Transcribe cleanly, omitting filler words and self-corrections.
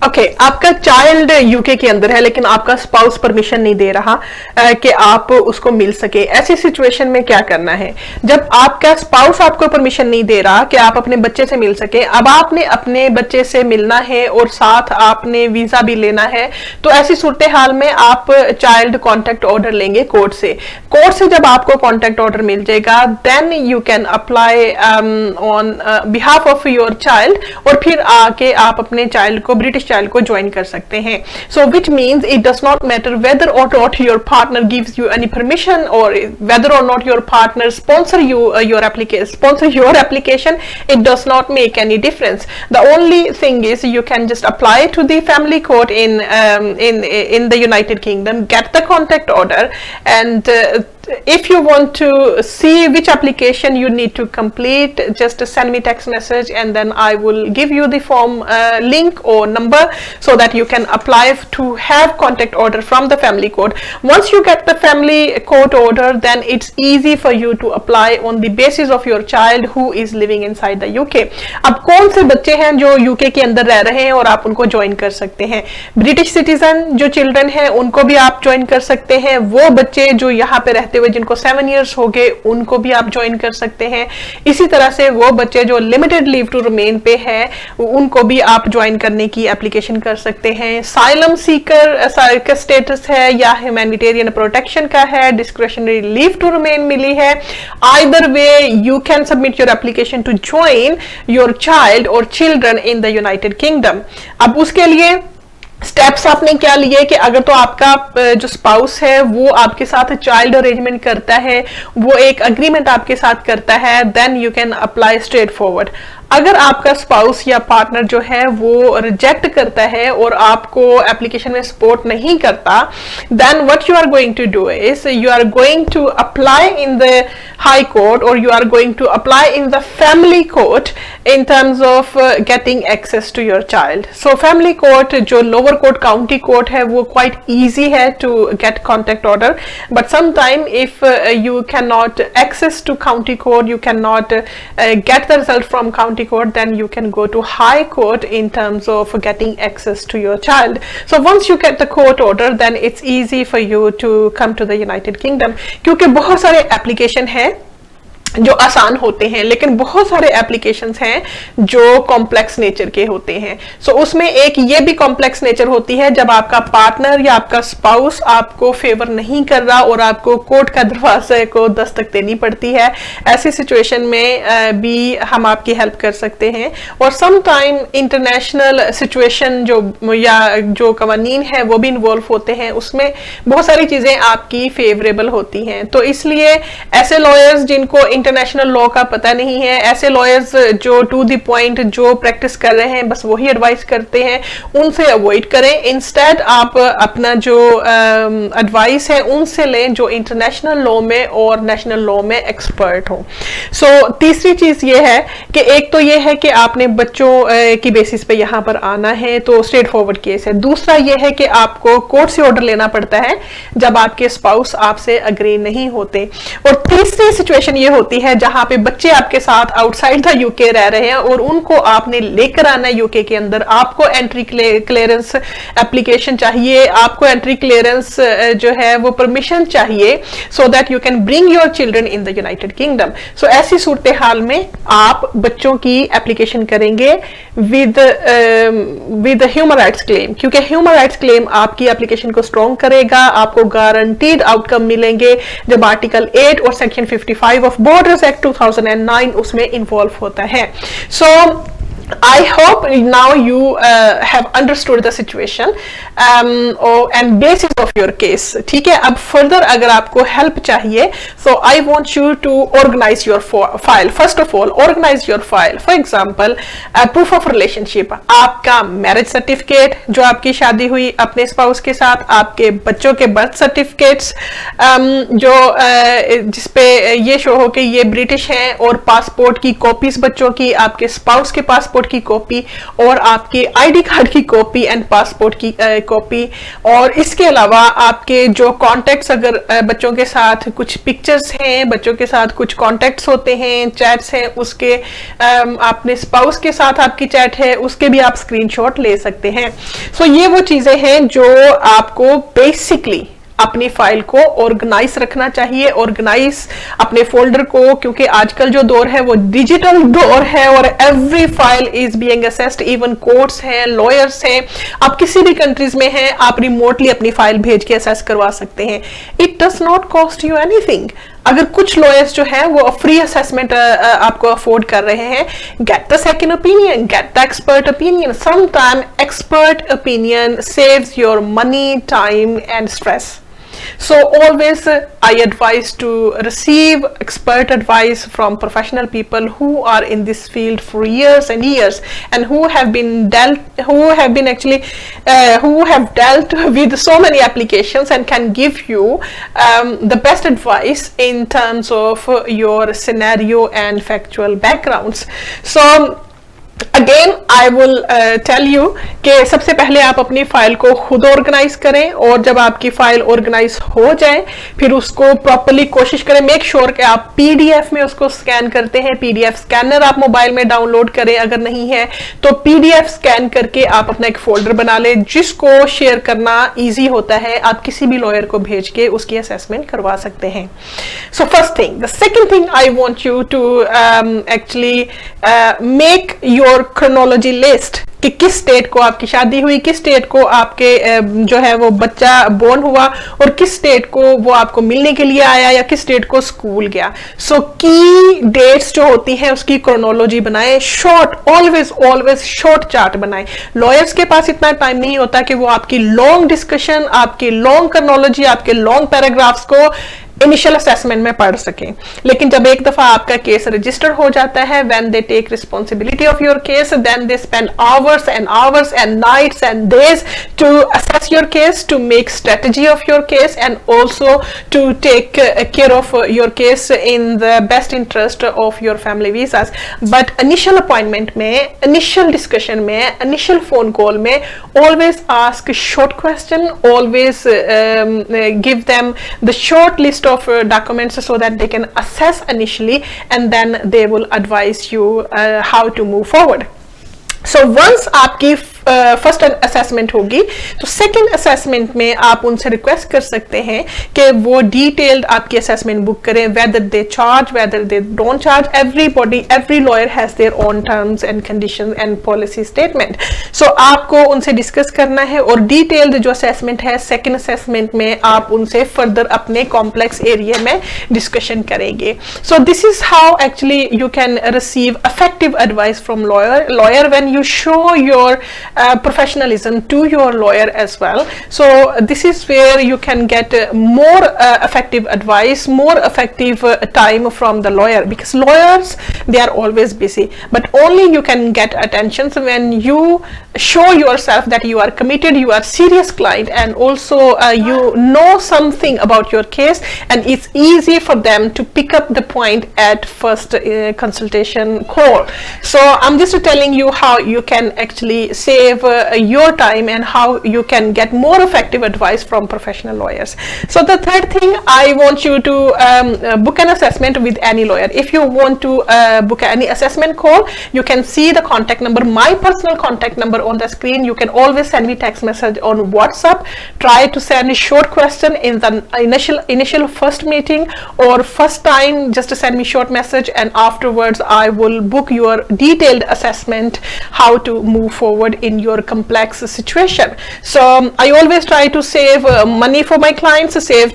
Okay, आपका child UK के अंदर है लेकिन आपका स्पाउस परमिशन नहीं दे रहा कि आप उसको मिल सके। ऐसी सिचुएशन में क्या करना है? जब आपका स्पाउस आपको परमिशन नहीं दे रहा कि आप अपने बच्चे से मिल सके, अब आपने अपने बच्चे से मिलना है और साथ आपने वीजा भी लेना है, तो ऐसी सूरत हाल में आप चाइल्ड कॉन्टेक्ट ऑर्डर लेंगे कोर्ट से। कोर्ट से जब आपको कॉन्टेक्ट ऑर्डर मिल जाएगा, then you can apply on behalf of your child, और फिर आके आप अपने चाइल्ड को, ब्रिटिश चाइल्ड को ज्वाइन कर सकते हैं। So which means it does not matter whether or not your partner gives you any permission, or whether or not your partner sponsor your application, it does not make any difference. The only thing is you can just apply to the family court in the United Kingdom, get the contact order, and if you want to see which application you need to complete, just send me text message and then I will give you the form link or number so that you can apply to have contact order from the family court. Once you get the family court order, then it's easy for you to apply on the basis of your child who is living inside the UK. अब कौन से बच्चे हैं जो UK के अंदर रह रहे हैं और आप उनको ज्वाइन कर सकते हैं? ब्रिटिश सिटीजन जो चिल्ड्रन हैं उनको भी आप ज्वाइन कर सकते हैं। वो बच्चे जो यहाँ पे रहते हुए जिनको 7 इयर्स हो गए उनको भी आप ज्वाइन कर सकते हैं। इसी तरह से वो बच्चे जो लिमिटेड लीव टू रिमेन पे है उनको भी आप ज्वाइन करने की एप्लीकेशन कर सकते हैं। साइलम सीकर का स्टेटस है या ह्यूमैनिटेरियन प्रोटेक्शन का है, डिस्क्रिशनरी लीव टू रिमेन मिली है, either way you can submit your application to join your child or children in the United Kingdom. अब उसके लिए स्टेप्स आपने क्या लिए कि अगर तो आपका जो स्पाउस है वो आपके साथ चाइल्ड अरेंजमेंट करता है, वो एक अग्रीमेंट आपके साथ करता है, then you can apply straightforward. अगर आपका स्पाउस या पार्टनर जो है वो रिजेक्ट करता है और आपको एप्लीकेशन में सपोर्ट नहीं करता, then what you are going to do is you are going to apply in the high court or you are going to apply in the family court in terms of getting access to your child. So family court जो lower court county court है वो quite easy है to get contact order, but sometime if you cannot access to county court, you cannot get the result from county court, then you can go to high court in terms of getting access to your child. So once you get the court order, then it's easy for you to come to the United Kingdom. क्योंकि बहुत सारे application है जो आसान होते हैं, लेकिन बहुत सारे एप्लीकेशंस हैं जो कॉम्प्लेक्स नेचर के होते हैं। सो उसमें एक ये भी कॉम्प्लेक्स नेचर होती है जब आपका पार्टनर या आपका स्पाउस आपको फेवर नहीं कर रहा और आपको कोर्ट का दरवाजे को दस्तक देनी पड़ती है। ऐसी सिचुएशन में भी हम आपकी हेल्प कर सकते हैं। और सम टाइम इंटरनेशनल सिचुएशन जो या जो कवानीन है वो भी इन्वॉल्व होते हैं, उसमें बहुत सारी चीजें आपकी फेवरेबल होती हैं। तो इसलिए ऐसे लॉयर्स जिनको इंटरनेशनल लॉ का पता नहीं है, ऐसे लॉयर्स जो टू द पॉइंट जो प्रैक्टिस कर रहे हैं बस वही एडवाइस करते हैं, उनसे अवॉइड करें। इंस्टेड आप अपना जो एडवाइस है उनसे लें जो इंटरनेशनल लॉ में और नेशनल लॉ में एक्सपर्ट हो। सो तीसरी चीज ये है कि एक तो ये है कि आपने बच्चों की बेसिस पे यहाँ पर आना है, तो स्ट्रेट फॉरवर्ड केस है। दूसरा ये है कि आपको कोर्ट से ऑर्डर लेना पड़ता है जब आपके स्पाउस आपसे अग्री नहीं होते। और तीसरी सिचुएशन ये होती है जहां पे बच्चे आपके साथ आउटसाइड द यूके रह रहे हैं और उनको आपने लेकर आना है यूके के अंदर। आपको एंट्री क्लियरेंस एप्लीकेशन चाहिए, आपको एंट्री क्लियरेंस जो है वो परमिशन चाहिए, so that you can bring your children in the United Kingdom. So ऐसी सूरत हाल में आप बच्चों की एप्लीकेशन करेंगे विद ह्यूमन राइट्स क्लेम, क्योंकि ह्यूमन राइट्स क्लेम आपकी एप्लीकेशन को स्ट्रॉन्ग करेगा, आपको गारंटीड आउटकम मिलेंगे जब आर्टिकल 8 और सेक्शन 55 ऑफ बॉर्डर्स एक्ट 2009 उसमें इन्वॉल्व होता है। सो I hope now you have understood the situation and basis of your case. ठीक है, अब further अगर आपको help चाहिए, so I want you to organize your file. First of all, organize your file. For example, proof of relationship, आपका marriage certificate जो आपकी शादी हुई अपने spouse के साथ, आपके बच्चों के birth certificates जो जिसपे ये शो हो कि ये ब्रिटिश हैं, और पासपोर्ट की कॉपीज बच्चों की, आपके spouse के पासपोर्ट पासपोर्ट की कॉपी और आपके आईडी कार्ड की कॉपी एंड पासपोर्ट की कॉपी, और इसके अलावा आपके जो कॉन्टेक्ट्स, अगर बच्चों के साथ कुछ पिक्चर्स हैं, बच्चों के साथ कुछ कॉन्टेक्ट्स होते हैं, चैट्स हैं, उसके अपने स्पाउस के साथ आपकी चैट है, उसके भी आप स्क्रीनशॉट ले सकते हैं। सो ये वो चीजें हैं जो आपको बेसिकली अपनी फाइल को ऑर्गेनाइज रखना चाहिए, ऑर्गेनाइज अपने फोल्डर को, क्योंकि आजकल जो दौर है वो डिजिटल दौर है और every file is being assessed, even courts हैं, लॉयर्स हैं, आप किसी भी कंट्रीज में हैं, आप रिमोटली अपनी फाइल भेज के असेस करवा सकते हैं। It does not cost you anything. अगर कुछ लॉयर्स जो है वो फ्री असेसमेंट आपको अफोर्ड कर रहे हैं, get the second opinion, get the expert opinion. Sometime expert opinion saves your money, time and stress. So always I advise to receive expert advice from professional people who are in this field for years and years, and who have dealt with so many applications and can give you the best advice in terms of your scenario and factual backgrounds. So again I will tell you कि सबसे पहले आप अपनी file को खुद organise करें, और जब आपकी फाइल ऑर्गेनाइज हो जाए फिर उसको प्रॉपर्ली कोशिश करें, मेक श्योर कि आप पीडीएफ में उसको स्कैन करते हैं। पीडीएफ स्कैनर आप मोबाइल में डाउनलोड करें, अगर नहीं है तो पीडीएफ स्कैन करके आप अपना एक फोल्डर बना लें जिसको शेयर करना ईजी होता है, आप किसी भी लॉयर को भेज के उसकी असेसमेंट करवा सकते हैं। So first thing, the second thing I want you to actually make your chronology list कि किस स्टेट को आपकी शादी हुई, किस स्टेट को आपके जो है वो बच्चा बोर्न हुआ, और किस स्टेट को वो आपको मिलने के लिए आया या किस स्टेट को स्कूल गया। सो की डेट्स जो होती हैं उसकी क्रोनोलॉजी बनाएं, शॉर्ट, ऑलवेज शॉर्ट चार्ट बनाएं। लॉयर्स के पास इतना टाइम नहीं होता कि वो आपकी लॉन्ग डिस्कशन, आपकी लॉन्ग क्रोनोलॉजी, आपके लॉन्ग पैराग्राफ्स को इनिशियल असेसमेंट में पढ़ सकें, लेकिन जब एक दफा आपका केस रजिस्टर हो जाता है, when they take responsibility of your case, then they spend hours and nights and days to assess your case, to make strategy of your case, and also to take care of your case in the best interest of your family visas. But initial appointment में, initial discussion में, initial phone call में always ask short question, always give them the short list of documents so that they can assess initially, and then they will advise you how to move forward. So once आपकी first assessment होगी तो second assessment में आप उनसे request कर सकते हैं कि वो डिटेल्ड आपकी असेसमेंट बुक करें, whether they charge, whether they don't charge. Every lawyer has their own terms and conditions and policy statement. So आपको उनसे डिस्कस करना है, और डिटेल्ड जो असेसमेंट है सेकंड असेसमेंट में आप उनसे फर्दर अपने कॉम्प्लेक्स एरिया में डिस्कशन करेंगे। So this is how actually you can receive effective advice from lawyer when you show your professionalism to your lawyer as well. So this is where you can get more effective advice, more effective time from the lawyer, because lawyers, they are always busy, but only you can get attention when you show yourself that you are committed, you are serious client, and also you know something about your case, and it's easy for them to pick up the point at first consultation call. So I'm just telling you how you can actually save your time and how you can get more effective advice from professional lawyers. So the third thing, I want you to book an assessment with any lawyer. If you want to book any assessment call, you can see the contact number, my personal contact number on the screen. You can always send me text message on WhatsApp. Try to send a short question in the initial first meeting, or first time just send me short message, and afterwards I will book your detailed assessment, how to move forward in your complex situation. So I always try to save money for my clients, save